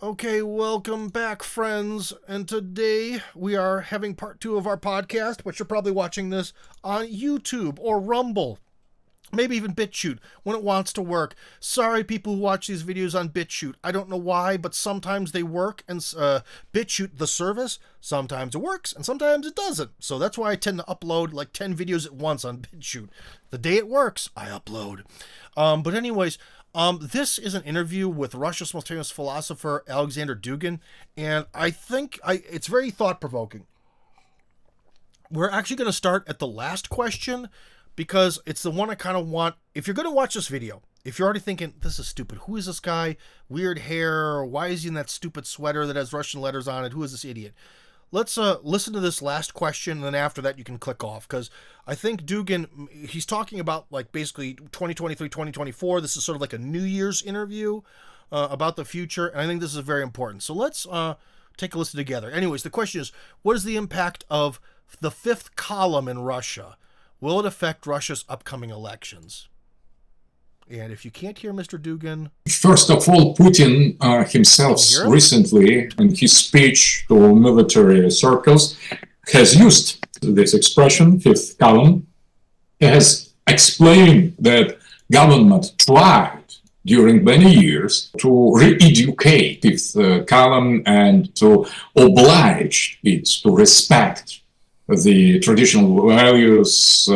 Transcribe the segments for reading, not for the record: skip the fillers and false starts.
Okay, welcome back, friends. And today we are having part 2 of our podcast, but you're probably watching this on YouTube or Rumble, maybe even BitChute when it wants to work. Sorry, people who watch these videos on BitChute. I don't know why, but sometimes they work, and BitChute, the service, sometimes it works and sometimes it doesn't. So that's why I tend to upload like 10 videos at once on BitChute. The day it works, I upload. But anyways, this is an interview with Russia's most famous philosopher, Alexander Dugin, and I think it's very thought-provoking. We're actually going to start at the last question, because it's the one I kind of want. If you're going to watch this video, if you're already thinking, this is stupid, who is this guy, weird hair, why is he in that stupid sweater that has Russian letters on it, who is this idiot? Let's listen to this last question, and then after that you can click off, because I think Dugin, he's talking about like basically 2023, 2024. This is sort of like a New Year's interview about the future, and I think this is very important. So let's take a listen together. Anyways, the question is, what is the impact of the fifth column in Russia? Will it affect Russia's upcoming elections? And if you can't hear Mr. Dugin... First of all, Putin himself recently, in his speech to military circles, has used this expression, fifth column. He has explained that government tried during many years to re-educate fifth column and to oblige it to respect the traditional values,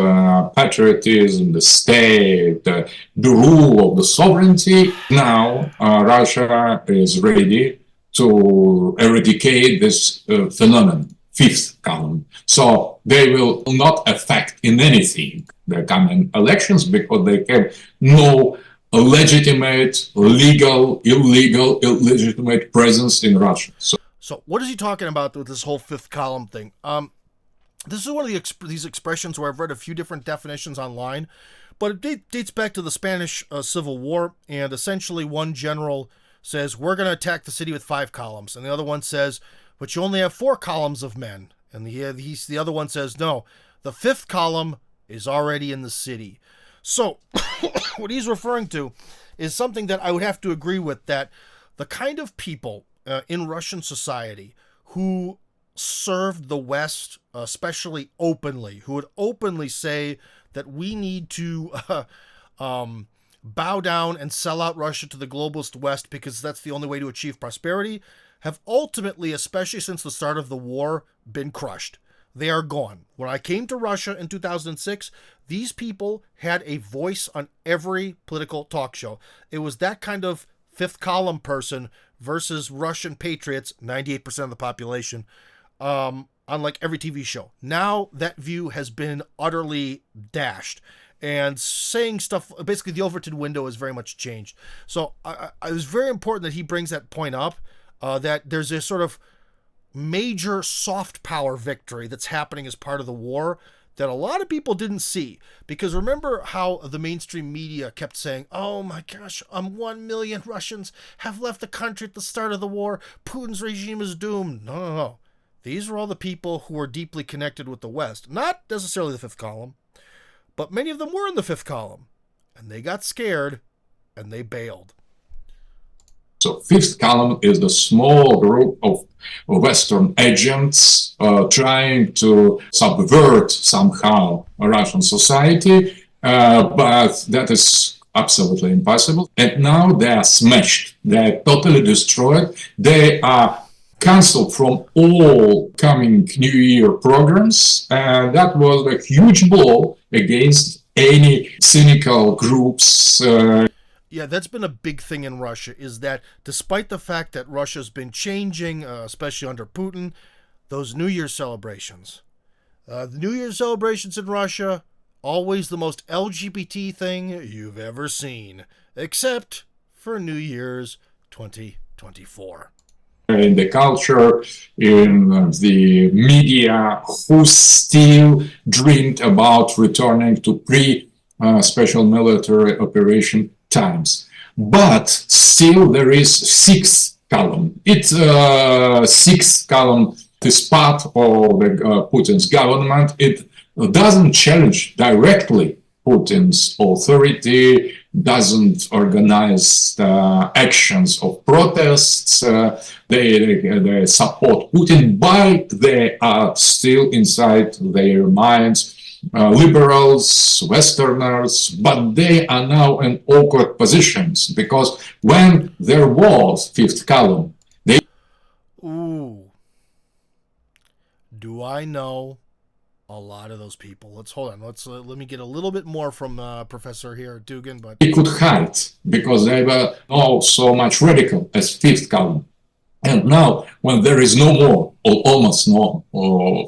patriotism, the state, the rule of the sovereignty. Now, Russia is ready to eradicate this phenomenon, fifth column. So they will not affect in anything the coming elections, because they have no legitimate, legal, illegal, illegitimate presence in Russia. So what is he talking about with this whole fifth column thing? This is one of these expressions where I've read a few different definitions online, but it dates back to the Spanish Civil War, and essentially one general says, we're going to attack the city with 5 columns, and the other one says, but you only have 4 columns of men, and the other one says, no, the 5th column is already in the city. So what he's referring to is something that I would have to agree with, that the kind of people in Russian society who served the West, especially openly, who would openly say that we need to bow down and sell out Russia to the globalist West because that's the only way to achieve prosperity, have ultimately, especially since the start of the war, been crushed. They are gone. When I came to Russia in 2006, these people had a voice on every political talk show. It was that kind of fifth column person versus Russian patriots, 98% of the population, on like every TV show. Now that view has been utterly dashed, and saying stuff, basically the Overton window has very much changed. So it was very important that he brings that point up, that there's a sort of major soft power victory that's happening as part of the war that a lot of people didn't see. Because remember how the mainstream media kept saying, oh my gosh, 1 million Russians have left the country at the start of the war. Putin's regime is doomed. No. These are all the people who are deeply connected with the West. Not necessarily the fifth column, but many of them were in the fifth column. And they got scared, and they bailed. So fifth column is the small group of Western agents trying to subvert somehow Russian society, but that is absolutely impossible. And now they are smashed. They are totally destroyed. They are cancelled from all coming New Year programs, and that was a huge blow against any cynical groups. Yeah, that's been a big thing in Russia, is that despite the fact that Russia's been changing, especially under Putin, those New Year's celebrations. The New Year's celebrations in Russia, always the most LGBT thing you've ever seen, except for New Year's 2024. In the culture, in the media, who still dreamed about returning to pre-special military operation times. But still there is sixth column. It's sixth column is part of the, Putin's government. It doesn't challenge directly Putin's authority, doesn't organize actions of protests. They support Putin, but they are still inside their minds liberals, Westerners, but they are now in awkward positions because when there was fifth column, they. Ooh. Do I know a lot of those people? Let's hold on. Let me get a little bit more from Professor here, Dugan. But They could hide because they were not so much radical as fifth column. And now, when there is no more, or almost no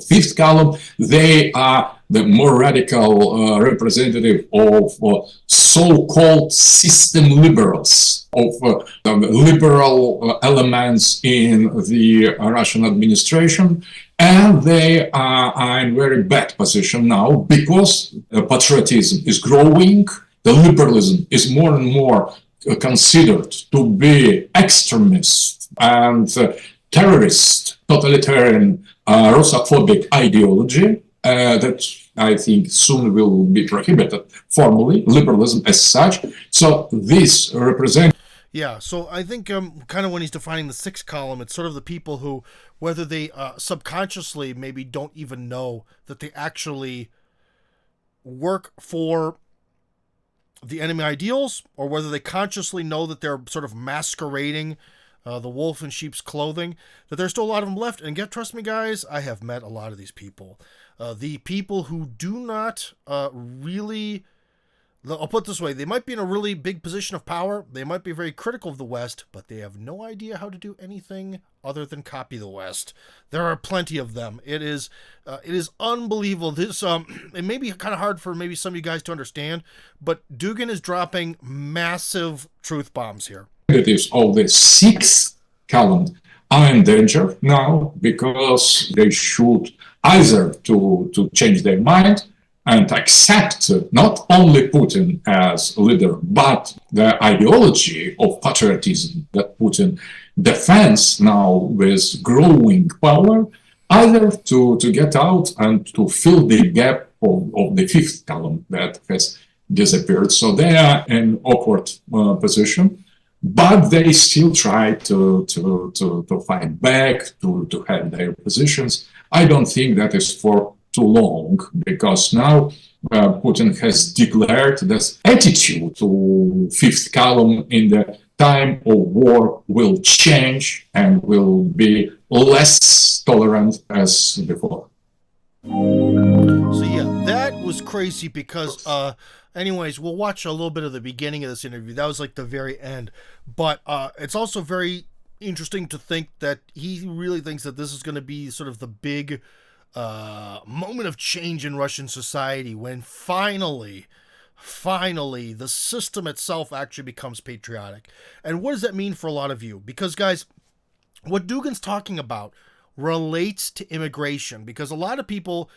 fifth column, they are the more radical representative of so-called system liberals, of the liberal elements in the Russian administration. And they are in very bad position now because patriotism is growing, the liberalism is more and more considered to be extremist and terrorist, totalitarian, Russophobic ideology that I think soon will be prohibited formally, liberalism as such. So this represents. Yeah, so I think kind of when he's defining the sixth column, it's sort of the people who, whether they subconsciously maybe don't even know that they actually work for the enemy ideals, or whether they consciously know that they're sort of masquerading the wolf in sheep's clothing, that there's still a lot of them left. And trust me, guys, I have met a lot of these people. The people who do not really, I'll put it this way, they might be in a really big position of power, they might be very critical of the West, but they have no idea how to do anything other than copy the West. There are plenty of them. It is unbelievable. This it may be kind of hard for maybe some of you guys to understand, but Dugan is dropping massive truth bombs here. Of the sixth column are in danger now because they should either to change their mind and accept not only Putin as leader, but the ideology of patriotism that Putin defends now with growing power, either to get out and to fill the gap of the fifth column that has disappeared. So they are in awkward position, but they still try to fight back, to have their positions. I don't think that is for too long, because now Putin has declared this attitude to fifth column in the time of war will change and will be less tolerant as before. So yeah, that was crazy because anyways, we'll watch a little bit of the beginning of this interview. That was like the very end. But it's also very interesting to think that he really thinks that this is going to be sort of the big moment of change in Russian society when finally the system itself actually becomes patriotic. And what does that mean for a lot of you? Because, guys, what Dugan's talking about relates to immigration, because a lot of people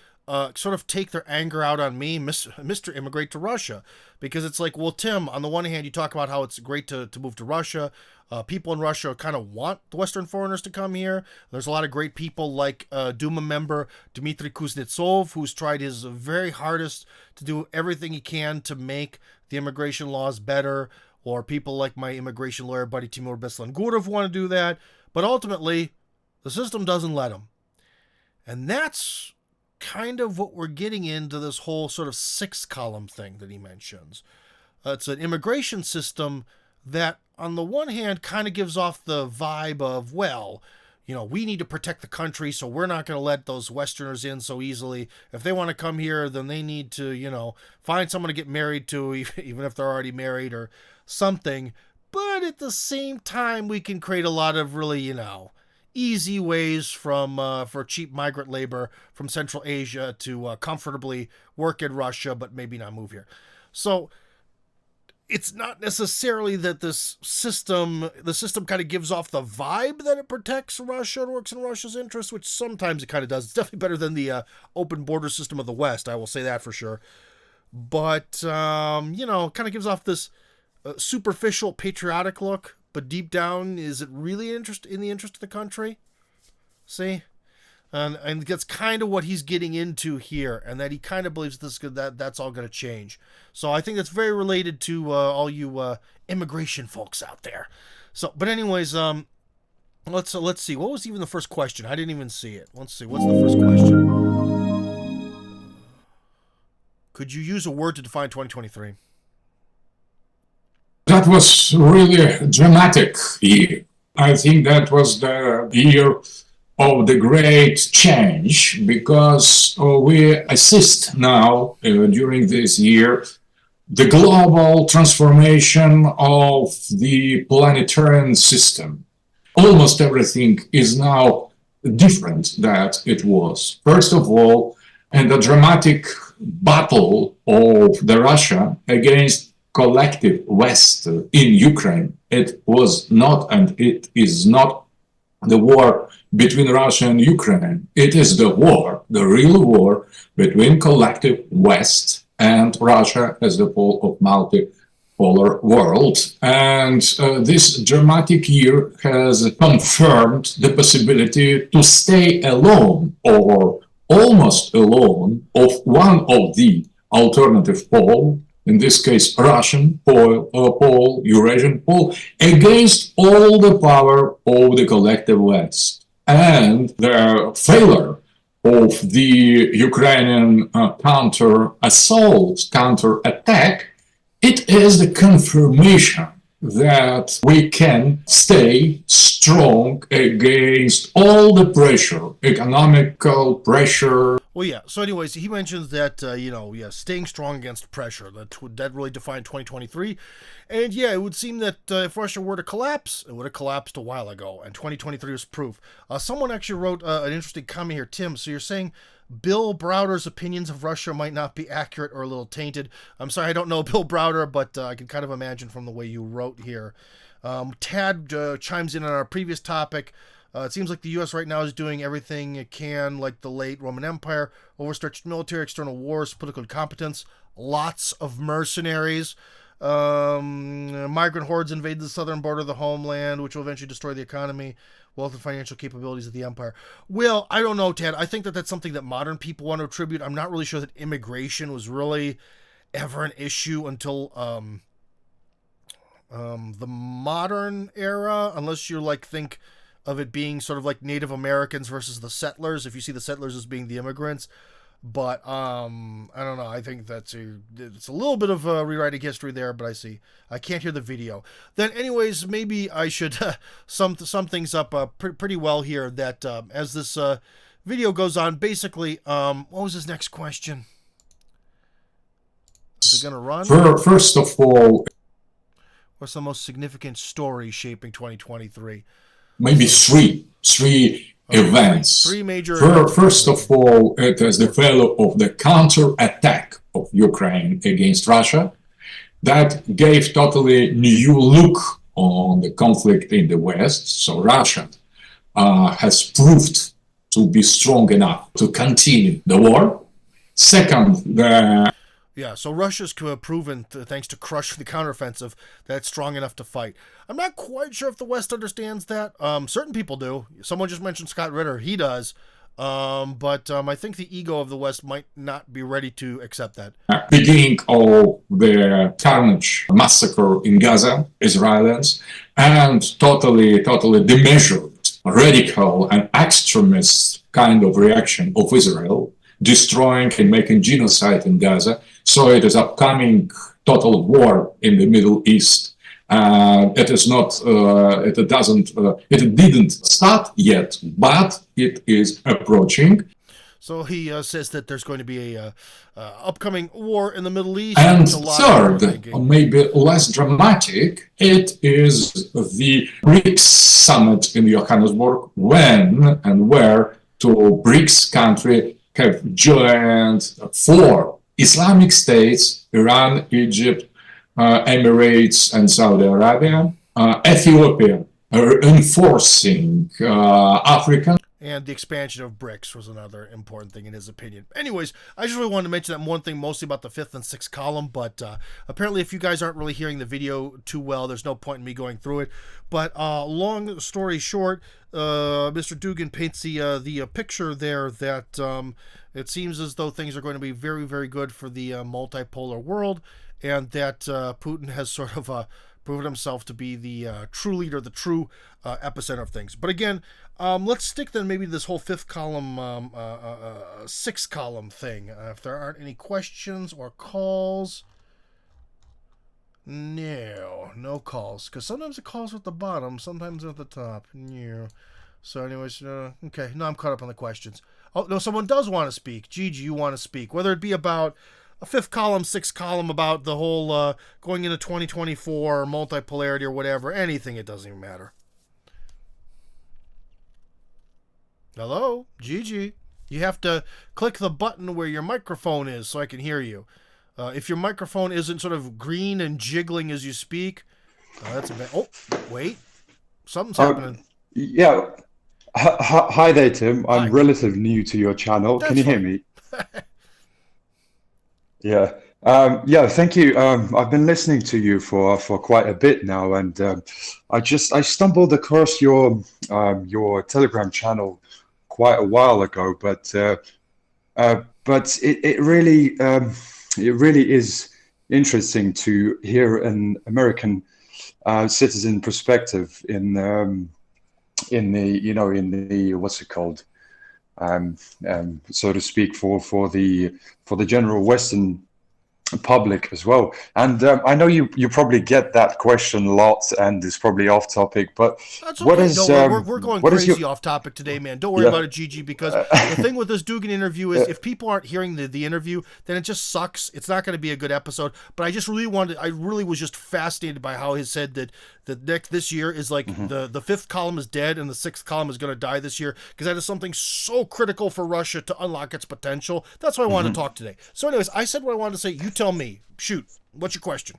sort of take their anger out on me, Mr. Immigrate to Russia, because it's like, well, Tim, on the one hand, you talk about how it's great to move to Russia. People in Russia kind of want the Western foreigners to come here. There's a lot of great people like Duma member Dmitry Kuznetsov, who's tried his very hardest to do everything he can to make the immigration laws better, or people like my immigration lawyer buddy Timur Beslangurov want to do that. But ultimately, the system doesn't let them. And that's kind of what we're getting into this whole sort of sixth column thing that he mentions. It's an immigration system that, on the one hand, kind of gives off the vibe of, well, you know, we need to protect the country, so we're not going to let those Westerners in so easily. If they want to come here, then they need to, you know, find someone to get married to, even if they're already married or something. But at the same time, we can create a lot of really, you know, easy ways for cheap migrant labor from Central Asia to comfortably work in Russia, but maybe not move here. So it's not necessarily that the system kind of gives off the vibe that it protects Russia and works in Russia's interest, which sometimes it kind of does. It's definitely better than the open border system of the West, I will say that for sure. But, you know, kind of gives off this superficial patriotic look. But deep down, is it really in the interest of the country? See? And that's kind of what he's getting into here, and that he kind of believes that's all going to change. So I think that's very related to all you immigration folks out there. So, but anyways, let's see. What was even the first question? I didn't even see it. Let's see. What's the first question? Could you use a word to define 2023? That was really dramatic year. I think that was the year of the great change, because we assist now during this year the global transformation of the planetary system. Almost everything is now different than it was. First of all, in the dramatic battle of the Russia against collective West in Ukraine, it was not and it is not the war between Russia and Ukraine. It is the war, the real war between collective West and Russia as the pole of multipolar world. And this dramatic year has confirmed the possibility to stay alone or almost alone of one of the alternative pole, in this case Russian pole, Eurasian pole, against all the power of the collective West. And the failure of the Ukrainian counter-attack, it is the confirmation that we can stay strong against all the pressure, economical pressure. Well, yeah. So anyways, he mentions that, staying strong against pressure. That really defined 2023. And yeah, it would seem that if Russia were to collapse, it would have collapsed a while ago. And 2023 was proof. Someone actually wrote an interesting comment here, Tim. So you're saying Bill Browder's opinions of Russia might not be accurate or a little tainted. I'm sorry, I don't know Bill Browder, but I can kind of imagine from the way you wrote here. Tad chimes in on our previous topic. It seems like the U.S. right now is doing everything it can, like the late Roman Empire, overstretched military, external wars, political incompetence, lots of mercenaries. Migrant hordes invade the southern border of the homeland, which will eventually destroy the economy, wealth, and financial capabilities of the empire. Well, I don't know, Ted. I think that that's something that modern people want to attribute. I'm not really sure that immigration was really ever an issue until the modern era, unless you think of it being sort of like Native Americans versus the settlers, if you see the settlers as being the immigrants. But I don't know. I think it's a little bit of rewriting history there, but I can't hear the video. Then anyways, maybe I should sum things up pretty well here, that as this video goes on, basically, what was his next question? Is it going to run? First of all, what's the most significant story shaping 2023? Maybe three events. Three major First of all, it is the failure of the counter-attack of Ukraine against Russia. That gave totally new look on the conflict in the West. So Russia has proved to be strong enough to continue the war. Second, so Russia's proven, thanks to crush the counteroffensive, that it's strong enough to fight. I'm not quite sure if the West understands that. Certain people do. Someone just mentioned Scott Ritter. He does. But I think the ego of the West might not be ready to accept that. Beginning of the carnage massacre in Gaza, Israelis, and totally demeasured, radical and extremist kind of reaction of Israel, destroying and making genocide in Gaza. So it is upcoming total war in the Middle East. It is not. It didn't start yet, but it is approaching. So he says that there's going to be a upcoming war in the Middle East. And third, maybe less dramatic, it is the BRICS summit in Johannesburg, when and where two BRICS countries have joined 4 Islamic states: Iran, Egypt, Emirates, and Saudi Arabia. Ethiopia enforcing African. And the expansion of BRICS was another important thing in his opinion. Anyways, I just really wanted to mention that one thing mostly about the fifth and sixth column, but apparently if you guys aren't really hearing the video too well, there's no point in me going through it. But long story short, Mr. Dugan paints the picture there that it seems as though things are going to be very, very good for the multipolar world, and that Putin has sort of proven himself to be the true leader, the true epicenter of things. But again, let's stick then maybe this whole fifth column, sixth column thing. If there aren't any questions or calls, no calls, because sometimes the calls are at the bottom, sometimes at the top. No. So anyways, okay, no, I'm caught up on the questions. Oh, no, someone does want to speak. Gigi, you want to speak, whether it be about a fifth column, sixth column, about the whole going into 2024 or multipolarity or whatever, anything, it doesn't even matter. Hello, Gigi. You have to click the button where your microphone is so I can hear you. If your microphone isn't sort of green and jiggling as you speak, that's a bad... Oh, wait. Something's happening. Yeah. Hi there, Tim. I'm relatively new to your channel. Can you hear me? Yeah. Yeah, thank you. I've been listening to you for quite a bit now, and I stumbled across your Telegram channel quite a while ago, but it really is interesting to hear an American citizen perspective in the what's it called, so to speak, for the general Western public as well. And I know you probably get that question a lot, and it's probably off topic, but that's okay. What is we're going crazy off topic today, man. Don't worry about it, Gigi, because the thing with this Dugan interview is if people aren't hearing the interview, then it just sucks. It's not going to be a good episode. But I just really was just fascinated by how he said that this year is like the fifth column is dead and the sixth column is going to die this year, because that is something so critical for Russia to unlock its potential. That's why I wanted to talk today. So anyways, I said what I wanted to say. You tell me. Shoot. What's your question?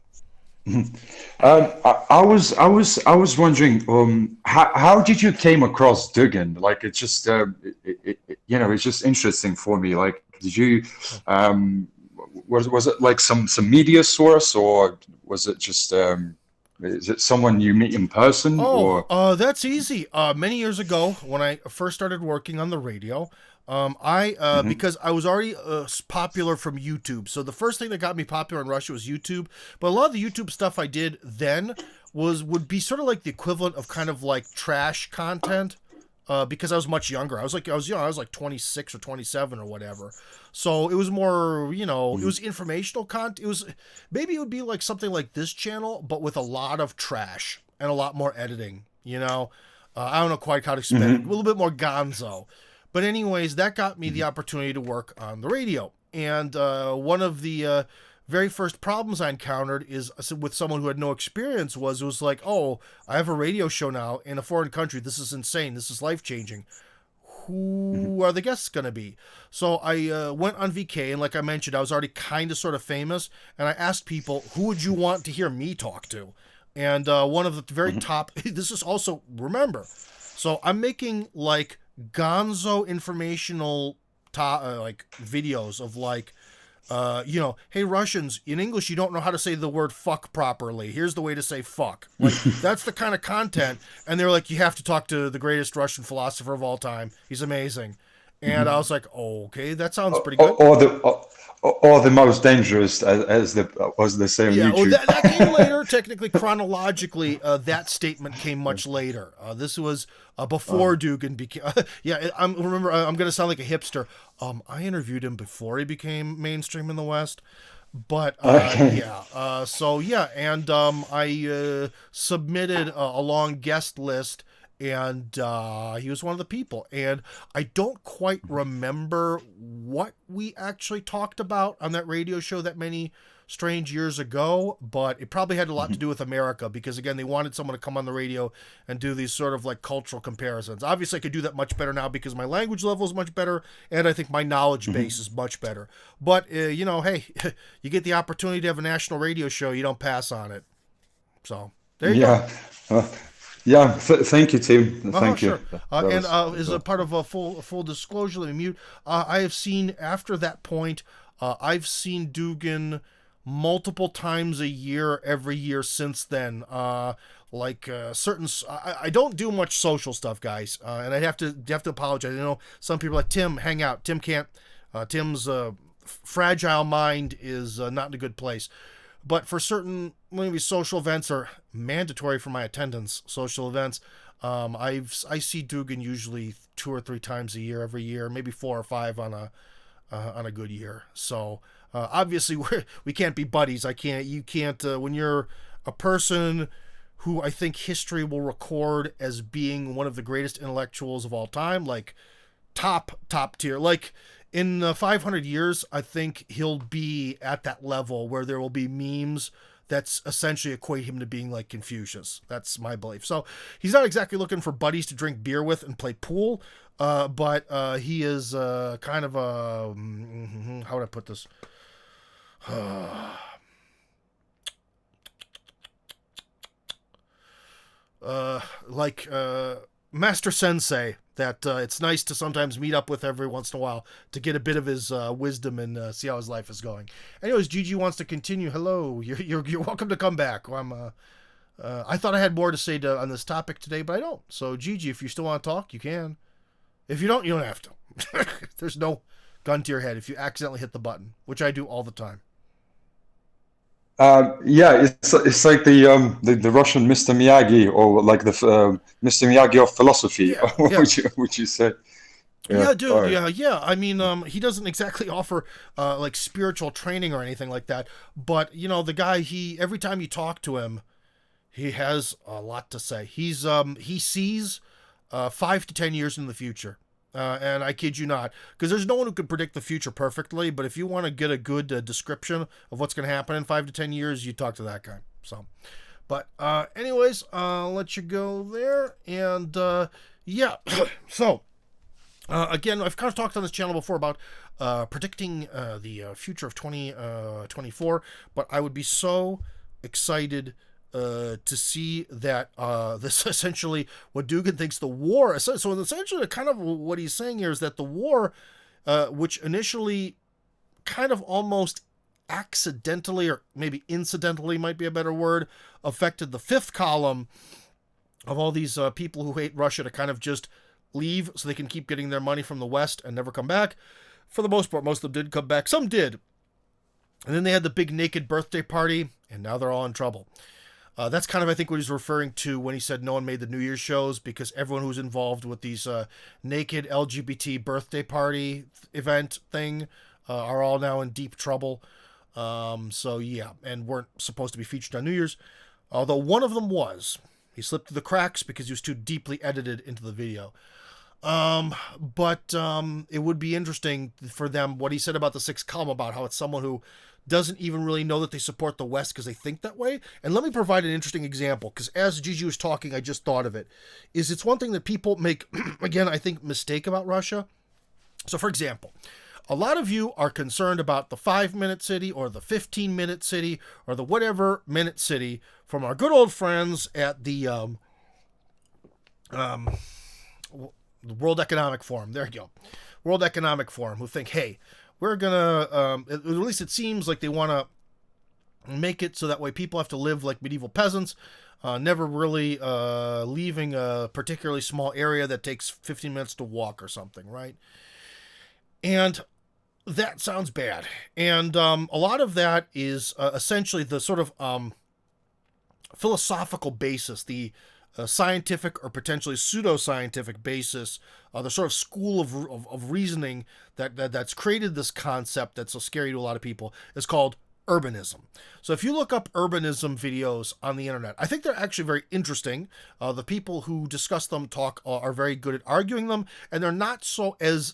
I was wondering, how did you came across Dugan? Like, it's just it's just interesting for me. Like, did you was it like some media source, or was it just is it someone you meet in person? That's easy. Many years ago, when I first started working on the radio, because I was already popular from YouTube. So the first thing that got me popular in Russia was YouTube. But a lot of the YouTube stuff I did then would be sort of like the equivalent of kind of like trash content. Because I was much younger. I was like 26 or 27 or whatever. So it was more, it was informational content. Maybe it would be like something like this channel, but with a lot of trash and a lot more editing, I don't know quite how to explain it. A little bit more gonzo. But anyways, that got me the opportunity to work on the radio. And one of the very first problems I encountered is with someone who had no experience it was like, oh, I have a radio show now in a foreign country. This is insane. This is life-changing. Who are the guests going to be? So I went on VK, and like I mentioned, I was already kind of sort of famous, and I asked people, who would you want to hear me talk to? And one of the very top, this is also, remember, so I'm making like gonzo informational like videos of like, hey, Russians, in English, you don't know how to say the word fuck properly. Here's the way to say fuck. Like, that's the kind of content. And they're like, you have to talk to the greatest Russian philosopher of all time. He's amazing. And I was like, oh, okay, that sounds pretty good. Or the most dangerous, as was the same. Yeah, YouTube. Well, that came later. Technically, chronologically, that statement came much later. This was before Dugan became. I'm going to sound like a hipster. I interviewed him before he became mainstream in the West. But I submitted a long guest list. And he was one of the people. And I don't quite remember what we actually talked about on that radio show that many strange years ago, but it probably had a lot to do with America, because, again, they wanted someone to come on the radio and do these sort of like cultural comparisons. Obviously, I could do that much better now because my language level is much better, and I think my knowledge base is much better. But, hey, you get the opportunity to have a national radio show, you don't pass on it. So, there you go. Yeah, thank you, Tim. Thank you. Sure. That And was as a part of a full disclosure, let me mute. I have seen after that point, I've seen Dugan multiple times a year, every year since then. Certain, I don't do much social stuff, guys, and I have to apologize. You know, some people are like Tim, hang out. Tim can't. Tim's fragile mind is not in a good place. But for certain maybe social events are mandatory for my attendance. Social events, I see Dugan usually 2 or 3 times a year, every year, maybe 4 or 5 on a good year. So obviously we can't be buddies. You can't when you're a person who I think history will record as being one of the greatest intellectuals of all time, like top tier, like in 500 years, I think he'll be at that level where there will be memes that's essentially equate him to being like Confucius. That's my belief. So he's not exactly looking for buddies to drink beer with and play pool, but he is kind of a how would I put this? Like Master Sensei, that it's nice to sometimes meet up with every once in a while to get a bit of his wisdom and see how his life is going. Anyways, Gigi wants to continue. Hello, you're welcome to come back. I thought I had more to say on this topic today, but I don't. So Gigi, if you still want to talk, you can. If you don't have to. There's no gun to your head if you accidentally hit the button, which I do all the time. Yeah, it's like the Russian Mr. Miyagi, or like the Mr. Miyagi of philosophy, Yeah. would you say? Yeah, dude. Right. Yeah. I mean, he doesn't exactly offer like spiritual training or anything like that. But you know, the guy, every time you talk to him, he has a lot to say. He sees 5 to 10 years in the future. And I kid you not, because there's no one who could predict the future perfectly. But if you want to get a good description of what's going to happen in 5 to 10 years, you talk to that guy. So, but anyways, I'll let you go there. And yeah, so again, I've kind of talked on this channel before about predicting the future of 2024, but I would be so excited to see that this essentially what Dugan thinks the war. So essentially, kind of what he's saying here is that the war, which initially kind of almost accidentally or maybe incidentally might be a better word, affected the fifth column of all these people who hate Russia to kind of just leave so they can keep getting their money from the West and never come back. For the most part, most of them did come back. Some did. And then they had the big naked birthday party, and now they're all in trouble. That's kind of, I think, what he's referring to when he said no one made the New Year's shows, because everyone who was involved with these naked LGBT birthday event thing are all now in deep trouble. So, yeah, and weren't supposed to be featured on New Year's. Although one of them was. He slipped through the cracks because he was too deeply edited into the video. But it would be interesting for them, what he said about the sixth column, about how it's someone who doesn't even really know that they support the West because they think that way. And let me provide an interesting example, because as Gigi was talking, I just thought of it. It's one thing that people make, again, I think, mistake about Russia. So, for example, a lot of you are concerned about the 5-minute city or the 15-minute city or the whatever minute city from our good old friends at the World Economic Forum. There you go. World Economic Forum, who think, hey, we're going to, at least it seems like they want to make it so that way people have to live like medieval peasants, never really leaving a particularly small area that takes 15 minutes to walk or something, right? And that sounds bad. And a lot of that is essentially the sort of philosophical basis, the scientific or potentially pseudoscientific basis, the sort of school of reasoning that's created this concept that's so scary to a lot of people, is called urbanism. So if you look up urbanism videos on the internet, I think they're actually very interesting. The people who discuss them are very good at arguing them, and they're not so as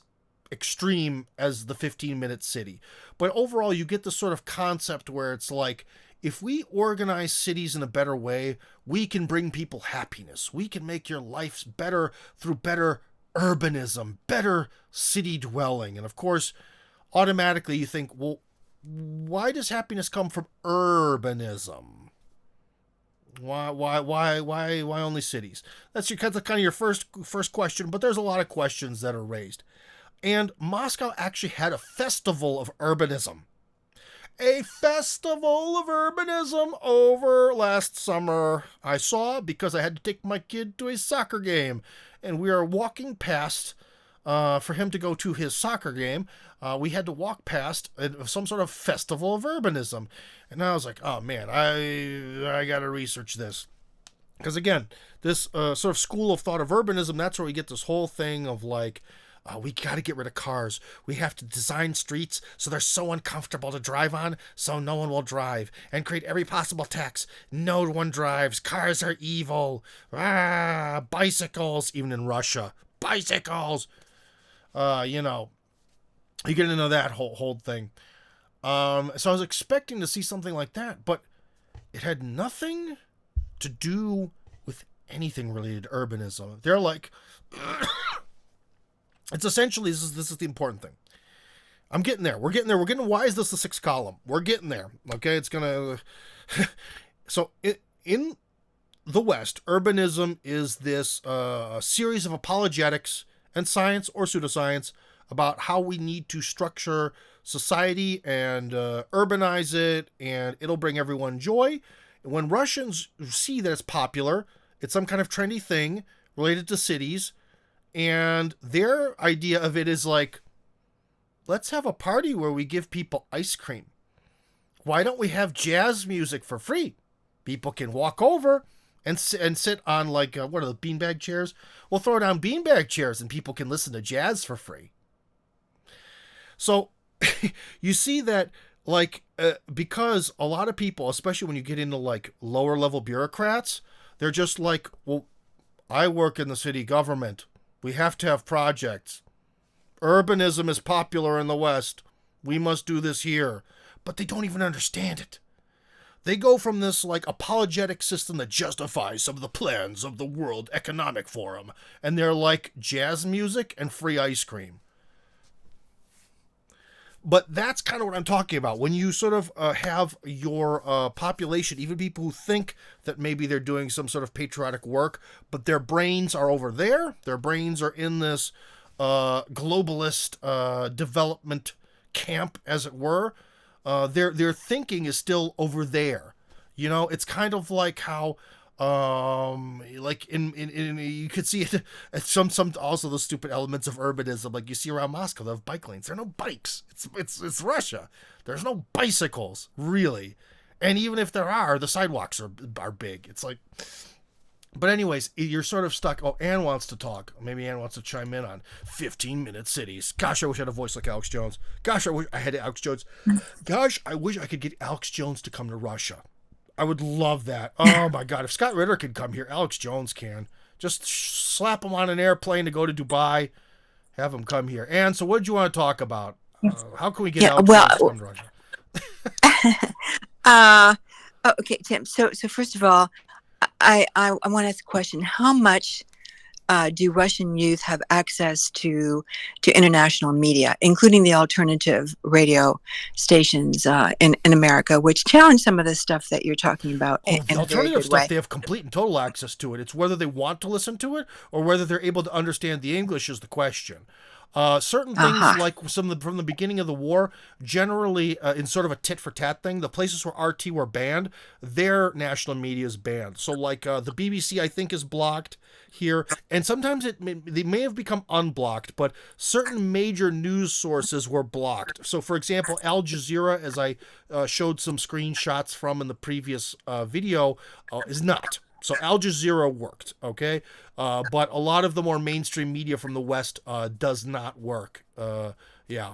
extreme as the 15-minute city. But overall, you get this sort of concept where it's like, if we organize cities in a better way, we can bring people happiness. We can make your lives better through better urbanism, better city dwelling. And of course, automatically you think, well, why does happiness come from urbanism? Why only cities? That's kind of your first question, but there's a lot of questions that are raised. And Moscow actually had a festival of urbanism. A festival of urbanism over last summer. I saw because I had to take my kid to a soccer game, and we are walking past. For him to go to his soccer game, we had to walk past some sort of festival of urbanism. And I was like, oh man, I got to research this. Because again, this sort of school of thought of urbanism, that's where we get this whole thing of like, we got to get rid of cars. We have to design streets so they're so uncomfortable to drive on, so no one will drive. And create every possible tax. No one drives. Cars are evil. Bicycles, even in Russia. Bicycles. You get into that whole thing. So I was expecting to see something like that, but it had nothing to do with anything related to urbanism. They're like, it's essentially, this is the important thing. I'm getting there. We're getting there. Why is this the sixth column? We're getting there. Okay. It's going to, so in the West, urbanism is this series of apologetics and science or pseudoscience about how we need to structure society and urbanize it, and it'll bring everyone joy. And when Russians see that it's popular, it's some kind of trendy thing related to cities, and their idea of it is like, let's have a party where we give people ice cream. Why don't we have jazz music for free? People can walk over and sit on like, what are the beanbag chairs? We'll throw down beanbag chairs and people can listen to jazz for free. So you see that like, because a lot of people, especially when you get into like lower level bureaucrats, they're just like, well, I work in the city government. We have to have projects. Urbanism is popular in the West. We must do this here. But they don't even understand it. They go from this like apologetic system that justifies some of the plans of the World Economic Forum, and they're like jazz music and free ice cream. But that's kind of what I'm talking about. When you sort of have your population, even people who think that maybe they're doing some sort of patriotic work, but their brains are over there. Their brains are in this globalist development camp, as it were. Their thinking is still over there. You know, it's kind of like how, like in you could see it at some also the stupid elements of urbanism, like you see around Moscow, they have bike lanes. There are no bikes. It's Russia. There's no bicycles, really. And even if there are, the sidewalks are big. It's like, but anyways, you're sort of stuck. Oh, Ann wants to talk. Maybe Ann wants to chime in on 15-minute cities. Gosh, I wish I had a voice like Alex Jones. Gosh, I wish I had Alex Jones. Gosh, I wish I could get Alex Jones to come to Russia. I would love that. Oh my God, if Scott Ritter could come here, Alex Jones can. Just slap him on an airplane to go to Dubai, have him come here. Ann, so what did you want to talk about? How can we get Alex Jones to come to Russia? Okay, Tim. So first of all, I want to ask a question. How much do Russian youth have access to international media, including the alternative radio stations in America, which challenge some of the stuff that you're talking about? The alternative stuff, they have complete and total access to it. It's whether they want to listen to it or whether they're able to understand the English is the question. Certain things like from the beginning of the war, generally in sort of a tit for tat thing, the places where RT were banned, their national media is banned. So like the BBC, I think, is blocked here, and sometimes they may have become unblocked, but certain major news sources were blocked. So for example, Al Jazeera, as I showed some screenshots from in the previous video, is not. So Al Jazeera worked, okay? But a lot of the more mainstream media from the West does not work. Yeah.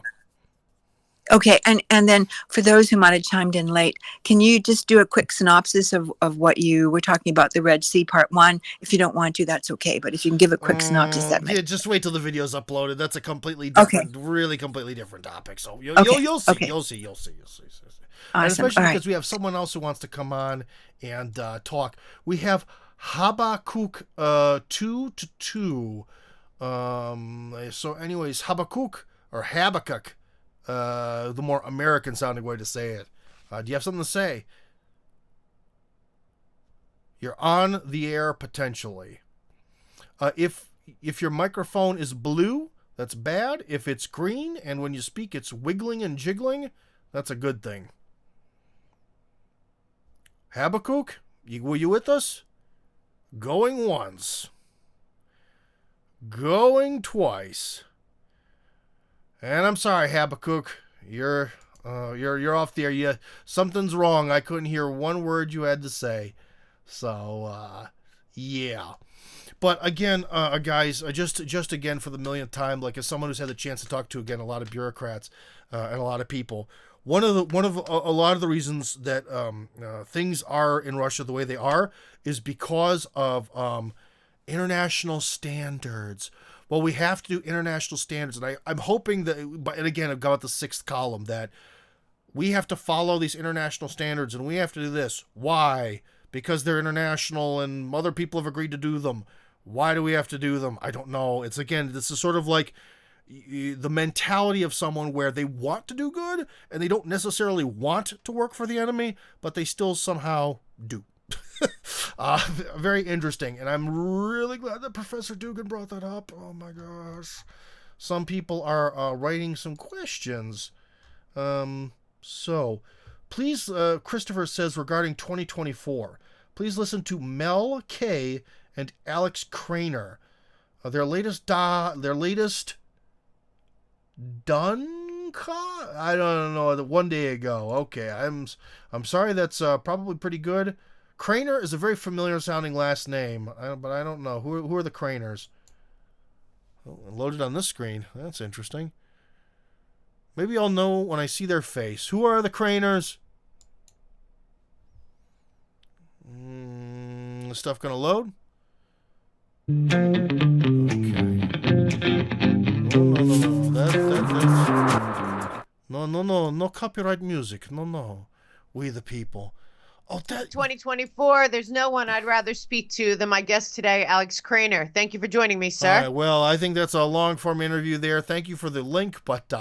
Okay, and then for those who might have chimed in late, can you just do a quick synopsis of what you were talking about, the Red Sea Part 1? If you don't want to, that's okay, but if you can give a quick synopsis, that makes... Yeah, just wait till the video's uploaded. That's a completely different, really completely different topic. So you'll see. Awesome. And especially because we have someone else who wants to come on and talk. We have Habakkuk 2-2. So anyways, Habakkuk or Habakkuk, the more American sounding way to say it. Do you have something to say? You're on the air potentially. If your microphone is blue, that's bad. If it's green and when you speak it's wiggling and jiggling, that's a good thing. Habakkuk, were you with us? Going once. Going twice. And I'm sorry, Habakkuk. You're off the air. Something's wrong. I couldn't hear one word you had to say. So, yeah. But again, guys, just again for the millionth time, like as someone who's had the chance to talk to again a lot of bureaucrats and a lot of people, one of a lot of the reasons that things are in Russia the way they are is because of international standards. Well, we have to do international standards, and I'm hoping that, and again, I've got the sixth column that we have to follow these international standards, and we have to do this. Why? Because they're international, and other people have agreed to do them. Why do we have to do them? I don't know. It's again, this is sort of like the mentality of someone where they want to do good and they don't necessarily want to work for the enemy, but they still somehow do. Very interesting. And I'm really glad that Professor Dugan brought that up. Oh my gosh. Some people are writing some questions. So please, Christopher says regarding 2024, please listen to Mel K and Alex Craner. Their latest Dunca? I don't know. One day ago. Okay, I'm sorry. That's probably pretty good. Craner is a very familiar sounding last name, but I don't know who are the Craners. Oh, loaded on this screen. That's interesting. Maybe I'll know when I see their face. Who are the Craners? The stuff gonna load? Okay. No copyright music. No. We the people. Oh, that 2024. There's no one I'd rather speak to than my guest today, Alex Craner. Thank you for joining me, sir. All right, well, I think that's a long form interview there. Thank you for the link, but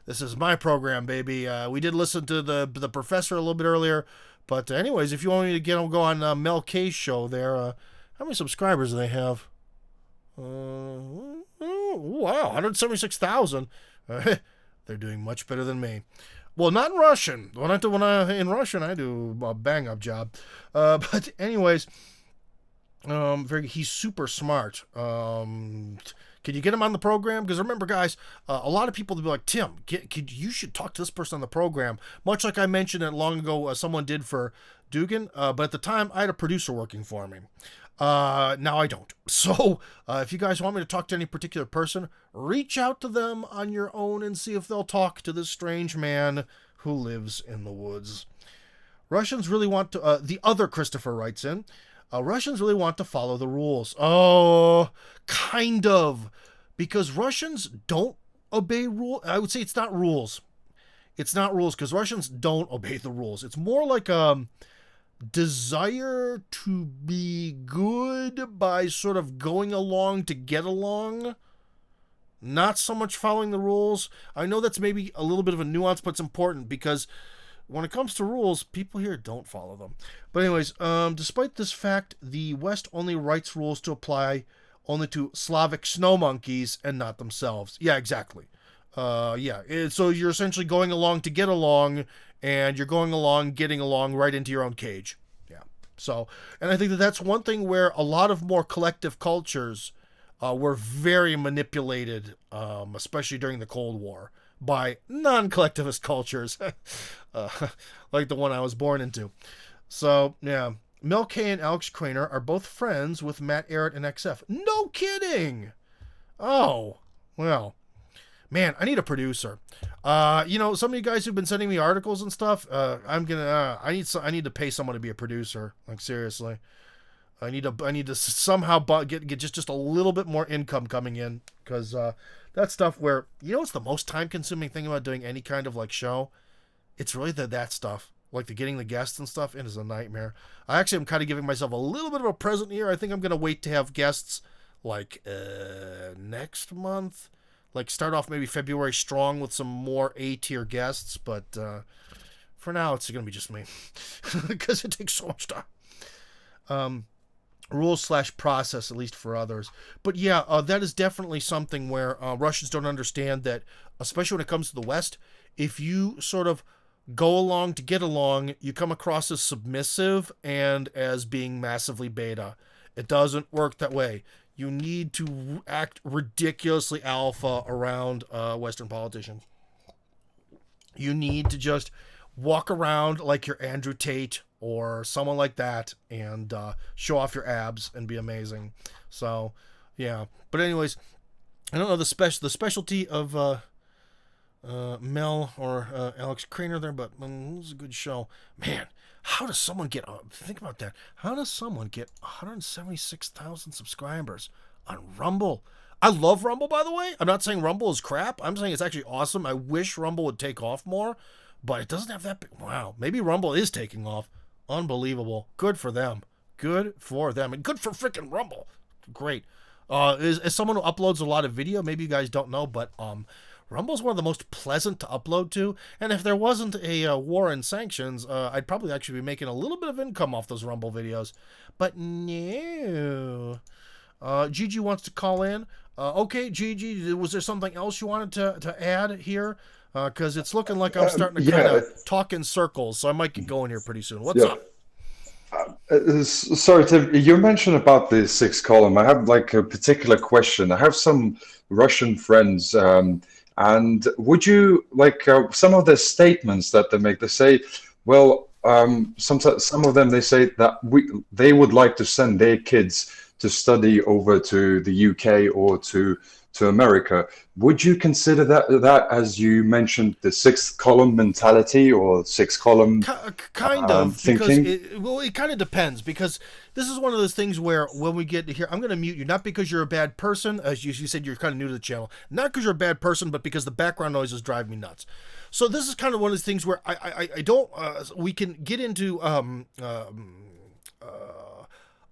this is my program, baby. We did listen to the professor a little bit earlier, but anyways, if you want me to go on Mel K's show there, how many subscribers do they have? Wow, 176,000. They're doing much better than me. Well, not in Russian. When I in Russian, I do a bang up job. But anyways, he's super smart. Can you get him on the program? Because remember, guys, a lot of people will be like, Tim, you should talk to this person on the program. Much like I mentioned it long ago, someone did for Dugan. But at the time, I had a producer working for me. Now I don't. So, if you guys want me to talk to any particular person, reach out to them on your own and see if they'll talk to this strange man who lives in the woods. Russians really want to, the other Christopher writes in, Russians really want to follow the rules. Oh, kind of. Because Russians don't obey rules. I would say it's not rules. It's not rules because Russians don't obey the rules. It's more like, desire to be good by sort of going along to get along, not so much following the rules. I know that's maybe a little bit of a nuance, but it's important because when it comes to rules, people here don't follow them. But anyways, despite this fact, the West only writes rules to apply only to Slavic snow monkeys and not themselves. Yeah, exactly. So you're essentially going along to get along, and you're going along, getting along right into your own cage. Yeah. So, and I think that's one thing where a lot of more collective cultures were very manipulated, especially during the Cold War, by non-collectivist cultures, like the one I was born into. So, yeah. Mel K and Alex Craner are both friends with Matt Arrett and XF. No kidding! Oh, well. Man, I need a producer. Some of you guys who've been sending me articles and stuff, I need to pay someone to be a producer. Like, seriously. I need to somehow get just a little bit more income coming in, because that stuff where, what's the most time consuming thing about doing any kind of like show? It's really that stuff. Like the getting the guests and stuff, it is a nightmare. I actually am kind of giving myself a little bit of a present here. I think I'm going to wait to have guests like next month. Like start off maybe February strong with some more A-tier guests, but for now it's going to be just me because it takes so much time. rules/process, at least for others. But yeah, that is definitely something where Russians don't understand that, especially when it comes to the West, if you sort of go along to get along, you come across as submissive and as being massively beta. It doesn't work that way. You need to act ridiculously alpha around Western politicians. You need to just walk around like you're Andrew Tate or someone like that and show off your abs and be amazing. So, yeah. But anyways, I don't know the specialty of Mel or Alex Craner there, but it was a good show. Man, how does someone get... think about that. How does someone get 176,000 subscribers on Rumble? I love Rumble, by the way. I'm not saying Rumble is crap. I'm saying it's actually awesome. I wish Rumble would take off more, but it doesn't have that big... Wow, maybe Rumble is taking off. Unbelievable. Good for them. Good for them. And good for freaking Rumble. Great. As someone who uploads a lot of video, maybe you guys don't know, but Rumble's one of the most pleasant to upload to. And if there wasn't a war and sanctions, I'd probably actually be making a little bit of income off those Rumble videos. But no. Gigi wants to call in. Okay, Gigi, was there something else you wanted to add here? Because it's looking like I'm starting to kind of talk in circles, so I might get going here pretty soon. What's up? Sorry, Tim, you mentioned about the sixth column. I have like a particular question. I have some Russian friends, and would you like some of the statements that they make? They say, well, some of them they say that they would like to send their kids to study over to the UK or to America. Would you consider that as you mentioned the sixth column mentality or sixth columm kind of thinking? Because it kind of depends, because this is one of those things where when we get to here, I'm going to mute you, not because you're a bad person, as you said you're kind of new to the channel, not because you're a bad person, but because the background noises drive me nuts. So this is kind of one of those things where I don't we can get into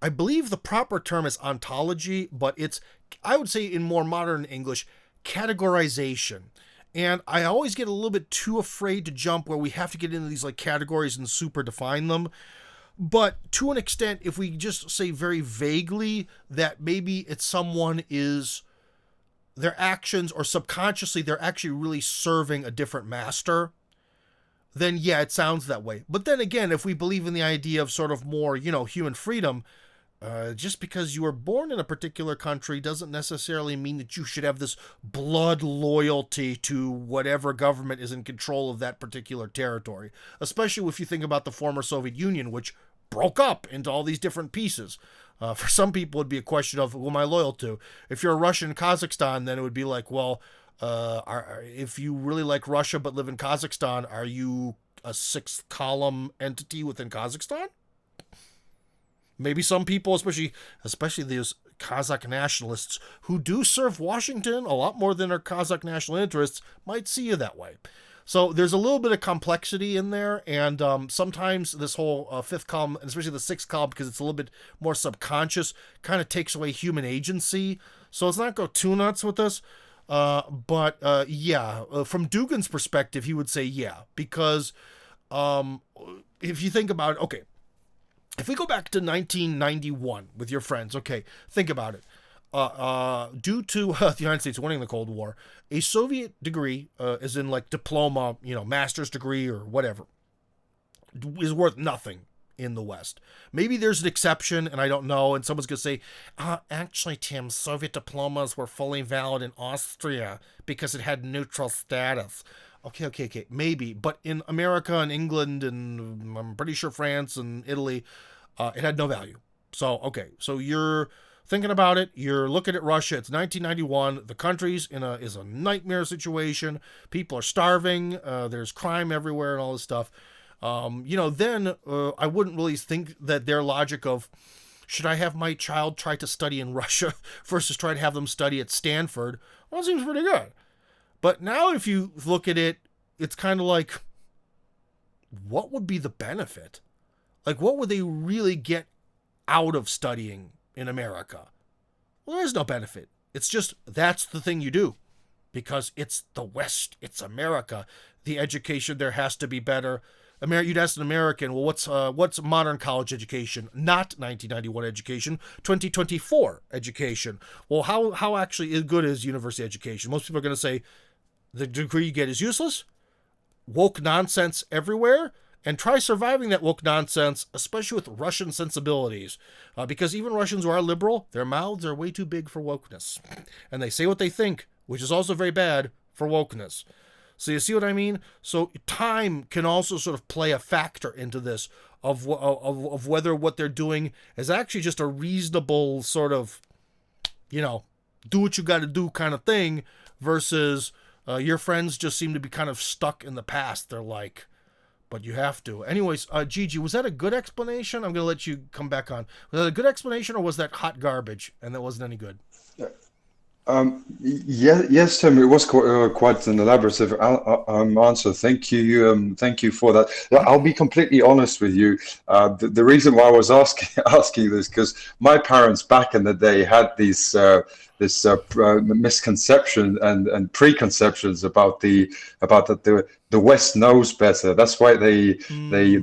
I believe the proper term is ontology, but it's, I would say in more modern English, categorization. And I always get a little bit too afraid to jump where we have to get into these like categories and super define them. But to an extent, if we just say very vaguely that maybe it's someone is, their actions or subconsciously they're actually really serving a different master, then yeah, it sounds that way. But then again, if we believe in the idea of sort of more, human freedom, just because you were born in a particular country doesn't necessarily mean that you should have this blood loyalty to whatever government is in control of that particular territory. Especially if you think about the former Soviet Union, which broke up into all these different pieces. For some people, it'd be a question of, who am I loyal to? If you're a Russian in Kazakhstan, then it would be like, well, if you really like Russia but live in Kazakhstan, are you a sixth column entity within Kazakhstan? Maybe some people, especially those Kazakh nationalists who do serve Washington a lot more than their Kazakh national interests, might see you that way. So there's a little bit of complexity in there, and sometimes this whole fifth column, and especially the sixth column, because it's a little bit more subconscious, kind of takes away human agency. So let's not go too nuts with this. But from Dugin's perspective, he would say yeah, because if you think about it, okay, if we go back to 1991 with your friends, okay, think about it. Due to the United States winning the Cold War, a Soviet degree, as in like diploma, master's degree or whatever, is worth nothing in the West. Maybe there's an exception, and I don't know, and someone's going to say, actually, Tim, Soviet diplomas were fully valid in Austria because it had neutral status. Okay, maybe. But in America and England and I'm pretty sure France and Italy, it had no value. So, okay, so you're thinking about it. You're looking at Russia. It's 1991. The country's is a nightmare situation. People are starving. There's crime everywhere and all this stuff. Then I wouldn't really think that their logic of, should I have my child try to study in Russia versus try to have them study at Stanford? Well, it seems pretty good. But now if you look at it, it's kind of like, what would be the benefit? Like, what would they really get out of studying in America? Well, there is no benefit. It's just, that's the thing you do. Because it's the West, it's America. The education there has to be better. You'd ask an American, well, what's modern college education? Not 1991 education, 2024 education. Well, how actually good is university education? Most people are going to say the degree you get is useless, woke nonsense everywhere, and try surviving that woke nonsense, especially with Russian sensibilities. Because even Russians who are liberal, their mouths are way too big for wokeness. And they say what they think, which is also very bad for wokeness. So you see what I mean? So time can also sort of play a factor into this of whether what they're doing is actually just a reasonable sort of, do what you got to do kind of thing versus your friends just seem to be kind of stuck in the past. They're like, but you have to. Anyways, Gigi, was that a good explanation? I'm going to let you come back on. Was that a good explanation or was that hot garbage and that wasn't any good? Yes, Tim, it was quite an elaborative answer. Thank you for that. I'll be completely honest with you. The reason why I was asking this because my parents back in the day had these misconception and preconceptions about the West knows better. That's why they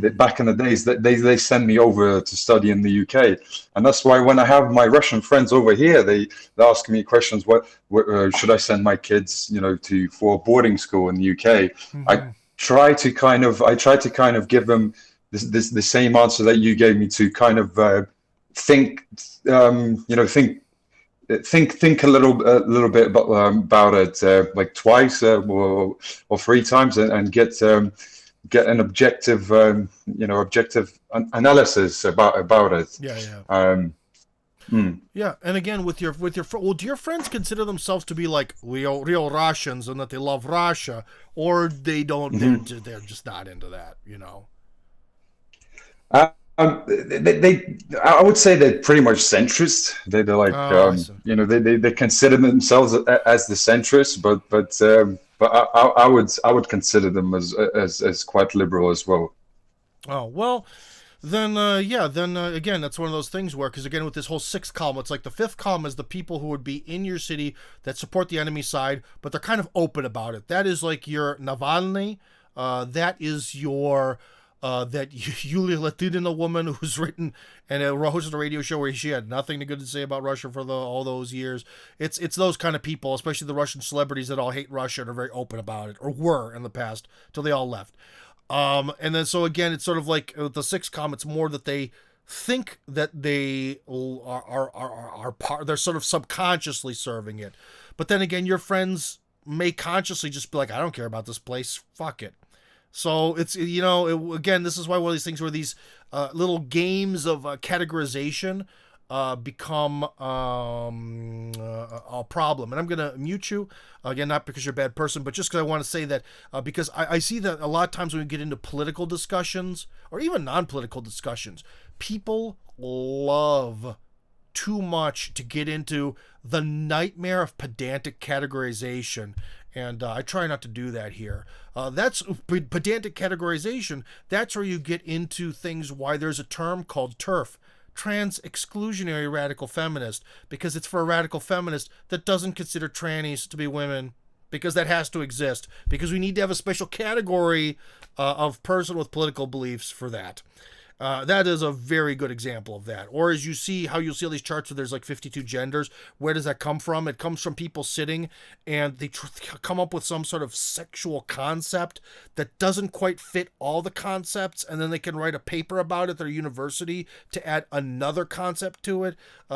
back in the days they send me over to study in the UK, and that's why when I have my Russian friends over here, they ask me questions. What should I send my kids, for boarding school in the UK? Mm-hmm. I try to kind of give them the same answer that you gave me to kind of think a little bit about it, like twice or three times, and get an objective objective analysis about it. Yeah, and again with your well, do your friends consider themselves to be like real Russians and that they love Russia, or they don't? Mm-hmm. They're just not into that, I would say they're pretty much centrist. They're like, they consider themselves as the centrists, but I would consider them as quite liberal as well. Oh well, then again, that's one of those things where, because again with this whole sixth column, it's like the fifth column is the people who would be in your city that support the enemy side, but they're kind of open about it. That is like your Navalny. That is your. That Yulia Latynina woman who's written and hosted a radio show where she had nothing good to say about Russia for all those years. It's those kind of people, especially the Russian celebrities that all hate Russia and are very open about it, or were in the past till they all left. And then so again, it's sort of like the sixth column. It's more that they think that they are part. They're sort of subconsciously serving it, but then again, your friends may consciously just be like, I don't care about this place. Fuck it. So it's, again, this is why one of these things where these little games of categorization become a problem. And I'm going to mute you, again, not because you're a bad person, but just because I want to say that because I see that a lot of times when we get into political discussions or even non-political discussions, people love too much to get into the nightmare of pedantic categorization. And I try not to do that here. That's pedantic categorization. That's where you get into things why there's a term called TERF, trans exclusionary radical feminist, because it's for a radical feminist that doesn't consider trannies to be women, because that has to exist, because we need to have a special category of person with political beliefs for that. That is a very good example of that. Or as you'll see all these charts where there's like 52 genders, where does that come from? It comes from people sitting and they come up with some sort of sexual concept that doesn't quite fit all the concepts, and then they can write a paper about it at their university to add another concept to it.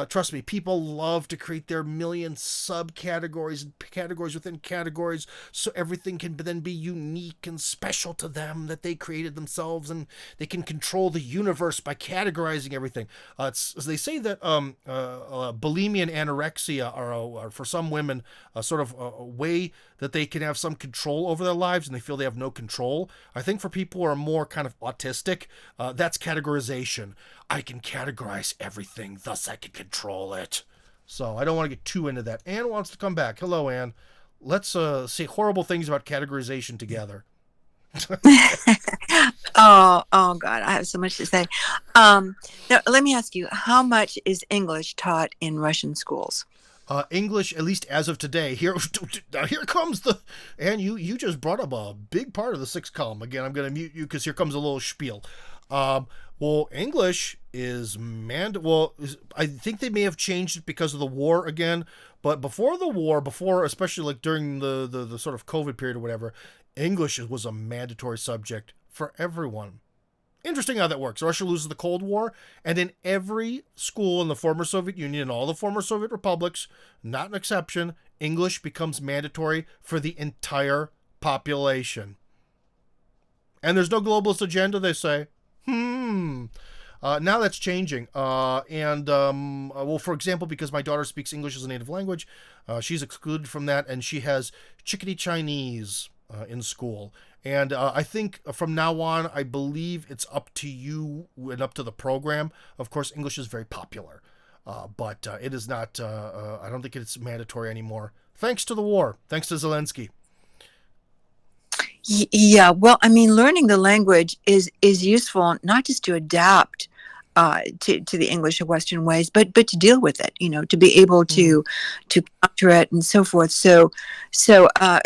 Trust me, people love to create their million subcategories and categories within categories, so everything can then be unique and special to them that they created themselves, and they can control the universe by categorizing everything. They say that bulimia and anorexia are for some women sort of a way that they can have some control over their lives, and they feel they have no control. I think for people who are more kind of autistic, that's categorization. I can categorize everything, thus I can control it. So I don't want to get too into that. Anne wants to come back. Hello, Anne. Let's say horrible things about categorization together. Oh God, I have so much to say. Now, let me ask you, how much is English taught in Russian schools? English, at least as of today, here comes and you just brought up a big part of the sixth column. Again, I'm going to mute you because here comes a little spiel. Well, English is I think they may have changed it because of the war again, but before the war, especially like during the sort of COVID period or whatever, English was a mandatory subject for everyone. Interesting how that works. Russia loses the Cold War, and in every school in the former Soviet Union and all the former Soviet republics, not an exception, English becomes mandatory for the entire population. And there's no globalist agenda, they say. Now that's changing. For example, because my daughter speaks English as a native language, she's excluded from that, and she has chickadee Chinese in school. And I think from now on, I believe it's up to you and up to the program. Of course, English is very popular, but it is not, I don't think it's mandatory anymore. Thanks to the war. Thanks to Zelensky. Yeah, well, I mean, learning the language is useful, not just to adapt to the English or Western ways, but to deal with it, to be able to counter it and so forth. So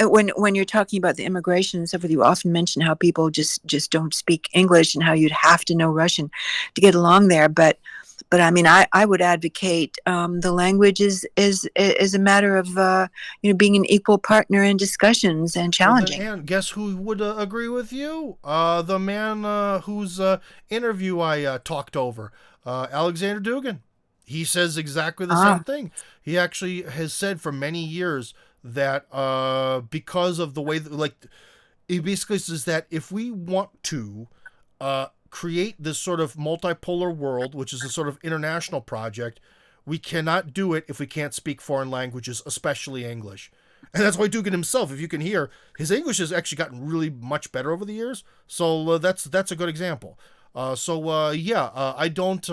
when you're talking about the immigration and so forth, you often mention how people just don't speak English and how you'd have to know Russian to get along there. But I mean, I would advocate the language is a matter of being an equal partner in discussions and challenging. And guess who would agree with you? The man whose interview I talked over, Alexander Dugin. He says exactly the same thing. He actually has said for many years that because of the way he basically says that if we want to create this sort of multipolar world, which is a sort of international project, we cannot do it if we can't speak foreign languages, especially English. And that's why Dugin himself, if you can hear, his English has actually gotten really much better over the years. So that's a good example. I don't,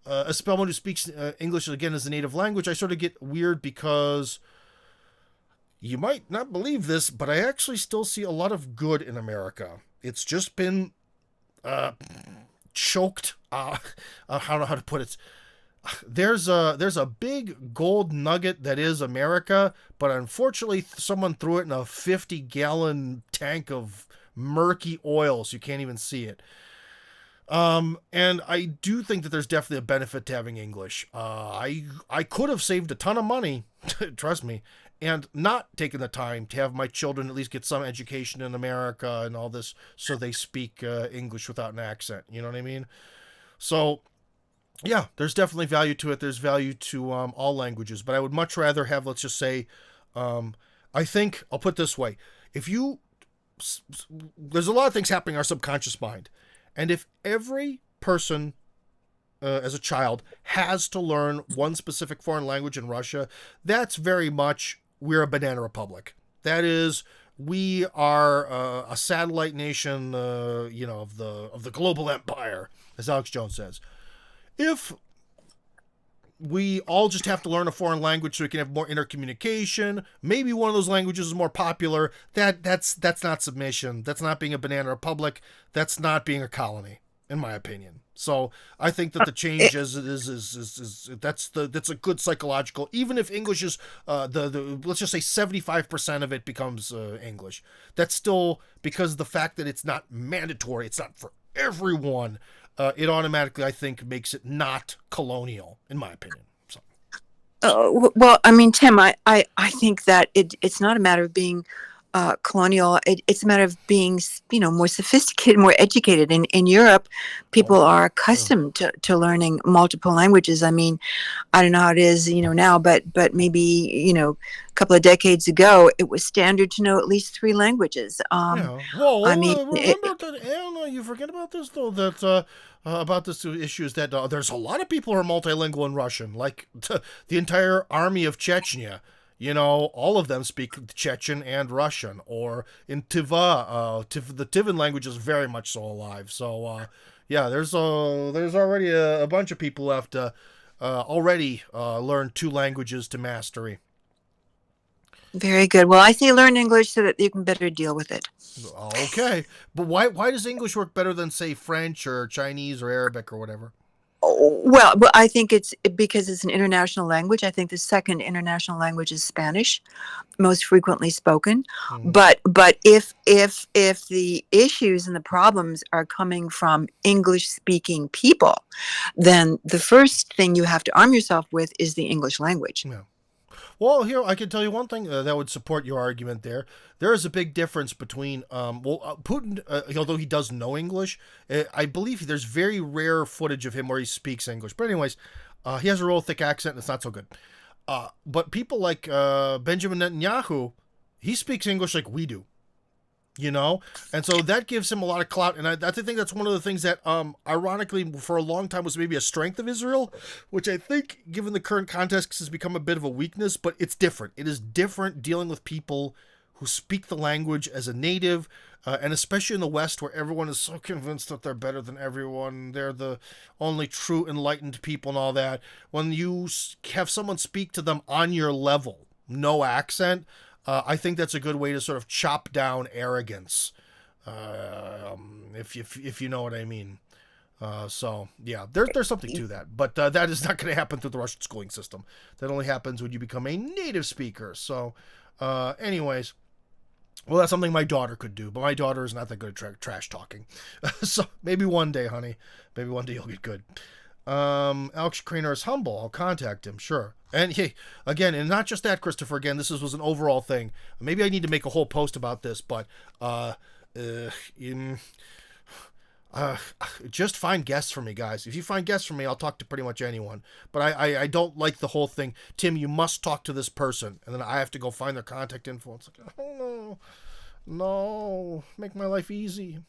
as someone who speaks English again as a native language, I sort of get weird because you might not believe this, but I actually still see a lot of good in America. It's just been choked. I don't know how to put it. There's a big gold nugget that is America, but unfortunately someone threw it in a 50-gallon tank of murky oil, so you can't even see it. And I do think that there's definitely a benefit to having English. I could have saved a ton of money, trust me, and not taken the time to have my children at least get some education in America and all this, so they speak English without an accent. You know what I mean? So, yeah, there's definitely value to it. There's value to all languages, but I would much rather have, let's just say, I think, I'll put it this way. There's a lot of things happening in our subconscious mind, and if every person as a child has to learn one specific foreign language in Russia, that's very much, we're a banana republic. That is, we are a satellite nation, of the global empire, as Alex Jones says. If we all just have to learn a foreign language so we can have more intercommunication, maybe one of those languages is more popular, that's not submission. That's not being a banana republic. That's not being a colony, in my opinion. So I think that the change is that's a good psychological. Even if English is let's just say 75% of it becomes English, that's still because of the fact that it's not mandatory. It's not for everyone. It automatically, I think, makes it not colonial, in my opinion. So. Well, I mean, Tim, I think that it's not a matter of being colonial. It's a matter of being, more sophisticated, more educated. In Europe, people are accustomed to learning multiple languages. I mean, I don't know how it is, now, but maybe, a couple of decades ago, it was standard to know at least 3 languages. Well, I mean, remember that, Anna, you forget about this, though, that about this issue is that there's a lot of people who are multilingual in Russian, like the entire army of Chechnya. All of them speak Chechen and Russian, or in Tiva, the Tivan language is very much so alive. So, there's already a bunch of people who have to already learn 2 languages to mastery. Very good. Well, I say learn English so that you can better deal with it. Okay, but why does English work better than, say, French or Chinese or Arabic or whatever? Well, I think it's because it's an international language. I think the second international language is Spanish, most frequently spoken. But if the issues and the problems are coming from English speaking people, then the first thing you have to arm yourself with is the English language. Yeah. Well, here I can tell you one thing that would support your argument there. There is a big difference between, Putin, although he does know English, I believe there's very rare footage of him where he speaks English. But anyways, he has a real thick accent and it's not so good. But people like Benjamin Netanyahu, he speaks English like we do. You know, and so that gives him a lot of clout, and I think that's one of the things that, ironically, for a long time was maybe a strength of Israel, which I think, given the current context, has become a bit of a weakness. But it's different. It is different dealing with people who speak the language as a native, and especially in the West, where everyone is so convinced that they're better than everyone, they're the only true enlightened people, and all that. When you have someone speak to them on your level, no accent. I think that's a good way to sort of chop down arrogance, if you know what I mean. So yeah, there's something to that, but that is not going to happen through the Russian schooling system. That only happens when you become a native speaker. So, anyways, well, that's something my daughter could do, but my daughter is not that good at trash talking. So maybe one day, honey, maybe one day you'll get good. Alex Craner is humble. I'll contact him, sure. And hey, again, and not just that, Christopher, again, this was an overall thing. Maybe I need to make a whole post about this, but just find guests for me, guys. If you find guests for me, I'll talk to pretty much anyone. But I don't like the whole thing. Tim, you must talk to this person, and then I have to go find their contact info. It's like, oh no, make my life easy.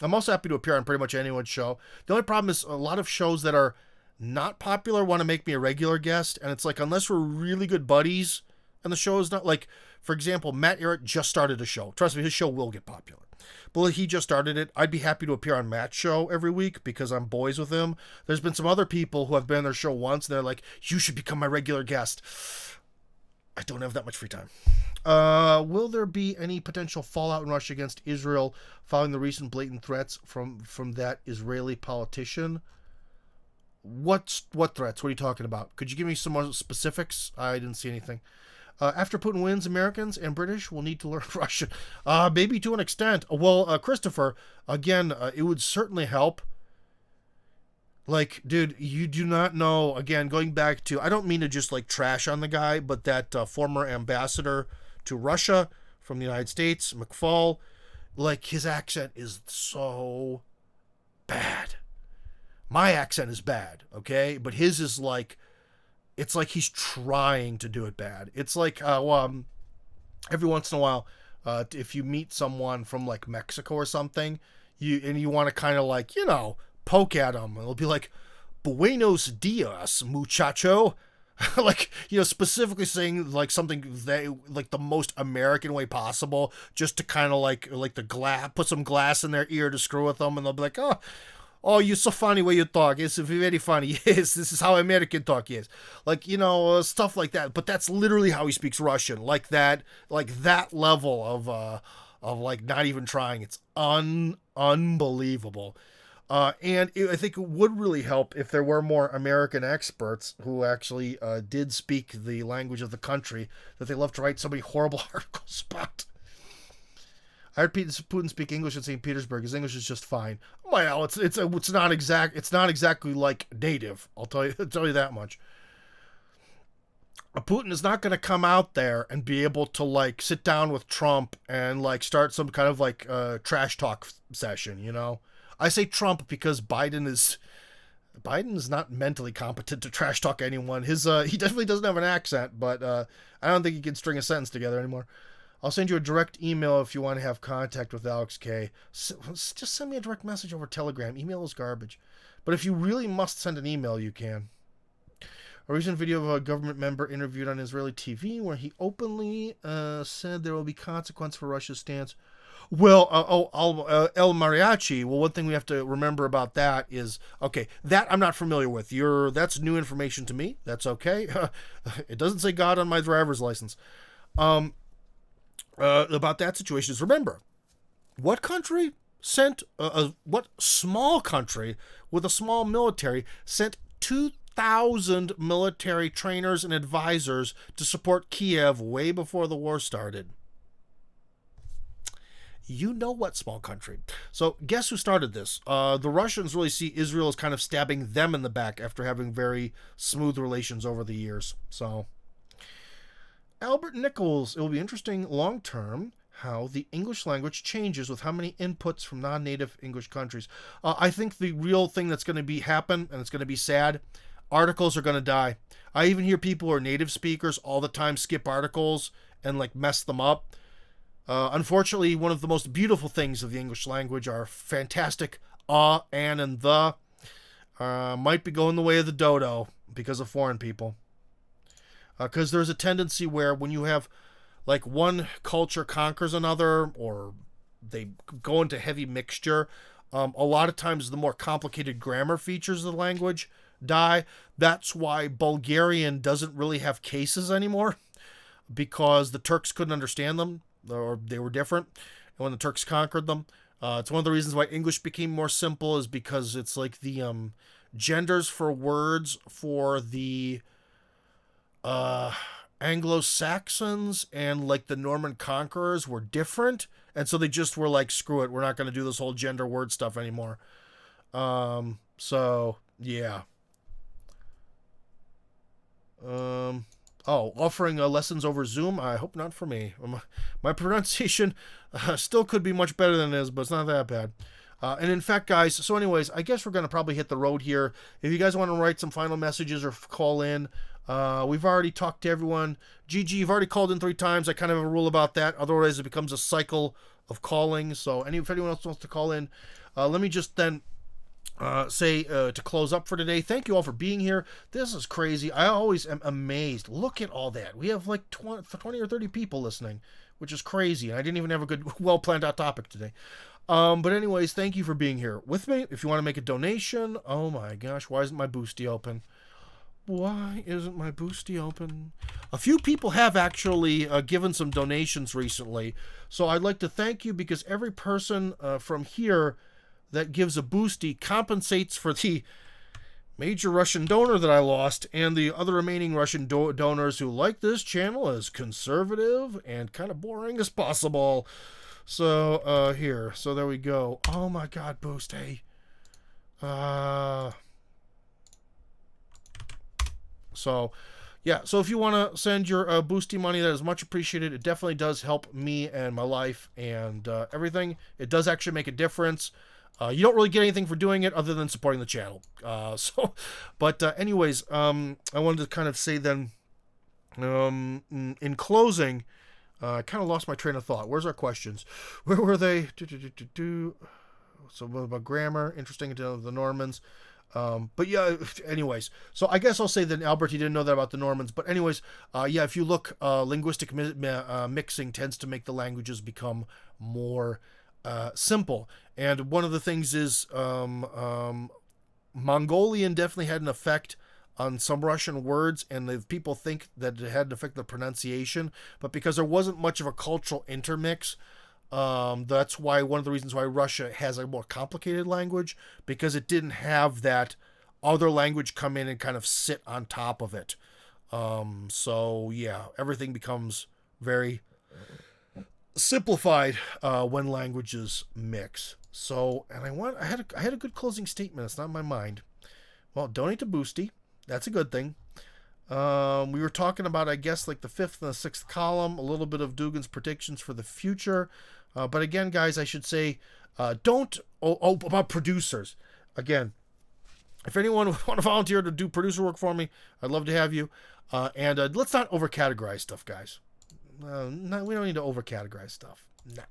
I'm also happy to appear on pretty much anyone's show. The only problem is a lot of shows that are not popular want to make me a regular guest, and it's like, unless we're really good buddies and the show is not, like, for example, Matt Ehret just started a show. Trust me, his show will get popular. But he just started it. I'd be happy to appear on Matt's show every week because I'm boys with him. There's been some other people who have been on their show once, and they're like, you should become my regular guest. I don't have that much free time. Will there be any potential fallout in Russia against Israel following the recent blatant threats from that Israeli politician? What threats? What are you talking about? Could you give me some more specifics? I didn't see anything. After Putin wins, Americans and British will need to learn Russian. Maybe to an extent. Well, Christopher, again, it would certainly help. Like, dude, you do not know, again, going back to, I don't mean to just, like, trash on the guy, but that former ambassador to Russia from the United States, McFall, like, his accent is so bad. My accent is bad, okay? But his is like, it's like he's trying to do it bad. It's like, every once in a while, if you meet someone from, like, Mexico or something, you want to kind of, like, you know, poke at them, and it'll be like, buenos dias, muchacho. Like, you know, specifically saying, like, something like the most American way possible, just to kind of like the glass, put some glass in their ear to screw with them, and they'll be like, oh, you're so funny way you talk. It's very funny. Yes, this is how American talk is. Like, you know, stuff like that. But that's literally how he speaks Russian. Like that level of like not even trying. It's unbelievable. And I think it would really help if there were more American experts who actually did speak the language of the country that they love to write so many horrible articles about. I heard Putin speak English in St. Petersburg. His English is just fine. Well, it's not exactly like native. I'll tell you that much. Putin is not going to come out there and be able to, like, sit down with Trump and, like, start some kind of, like, trash talk session, you know? I say Trump because Biden is not mentally competent to trash talk anyone. He definitely doesn't have an accent, but I don't think he can string a sentence together anymore. I'll send you a direct email if you want to have contact with Alex K. Just send me a direct message over Telegram. Email is garbage. But if you really must send an email, you can. A recent video of a government member interviewed on Israeli TV where he openly said there will be consequence for Russia's stance. Well, El Mariachi, well, one thing we have to remember about that is, okay, that I'm not familiar with. That's new information to me. That's okay. It doesn't say God on my driver's license. About that situation is, remember, what country sent what small country with a small military sent 2,000 military trainers and advisors to support Kiev way before the war started. You know what small country. So guess who started this? The Russians really see Israel as kind of stabbing them in the back after having very smooth relations over the years. So Albert Nichols, it will be interesting long term how the English language changes with how many inputs from non-native English countries. I think the real thing that's going to happen, and it's going to be sad, articles are going to die. I even hear people who are native speakers all the time skip articles and like mess them up. Unfortunately, one of the most beautiful things of the English language are fantastic and the might be going the way of the dodo because of foreign people. Because there's a tendency where when you have like one culture conquers another, or they go into heavy mixture, a lot of times the more complicated grammar features of the language die. That's why Bulgarian doesn't really have cases anymore, because the Turks couldn't understand them, or they were different, and when the Turks conquered them. It's one of the reasons why English became more simple, is because it's like the genders for words for the Anglo-Saxons and like the Norman conquerors were different, and so they just were like, screw it, we're not going to do this whole gender word stuff anymore. So yeah. Offering lessons over Zoom? I hope not for me. My pronunciation still could be much better than it is, but it's not that bad. And in fact, guys, so anyways, I guess we're going to probably hit the road here. If you guys want to write some final messages or call in, we've already talked to everyone. Gigi, you've already called in 3 times. I kind of have a rule about that. Otherwise, it becomes a cycle of calling. So if anyone else wants to call in, let me just then say to close up for today, thank you all for being here. This is crazy. I always am amazed. Look at all that. We have like 20 or 30 people listening, which is crazy. I didn't even have a good, well-planned out topic today. But anyways, thank you for being here with me. If you want to make a donation, oh my gosh, why isn't my Boosty open? Why isn't my Boosty open? A few people have actually given some donations recently, so I'd like to thank you, because every person from here that gives a Boosty compensates for the major Russian donor that I lost, and the other remaining Russian donors who like this channel as conservative and kind of boring as possible. So, here. So there we go. Oh my god, Boosty. So, yeah. So if you want to send your Boosty money, that is much appreciated. It definitely does help me and my life and everything. It does actually make a difference. You don't really get anything for doing it other than supporting the channel. But anyways, I wanted to kind of say then, in closing, I kind of lost my train of thought. Where's our questions? Where were they? So about grammar, interesting into the Normans. But yeah, anyways, so I guess I'll say that Albert, he didn't know that about the Normans, but anyways, yeah, if you look, linguistic mixing tends to make the languages become more simple. And one of the things is Mongolian definitely had an effect on some Russian words, and the people think that it had an effect on the pronunciation, but because there wasn't much of a cultural intermix, that's why one of the reasons why Russia has a more complicated language, because it didn't have that other language come in and kind of sit on top of it. So yeah, everything becomes very simplified when languages mix. So, and I had a good closing statement. It's not in my mind. Well, donate to Boosty. That's a good thing. We were talking about, I guess, like the 5th and the 6th column, a little bit of Dugan's predictions for the future. But again, guys, I should say, about producers. Again, if anyone would want to volunteer to do producer work for me, I'd love to have you. And let's not overcategorize stuff, guys. No, we don't need to overcategorize stuff. Nah.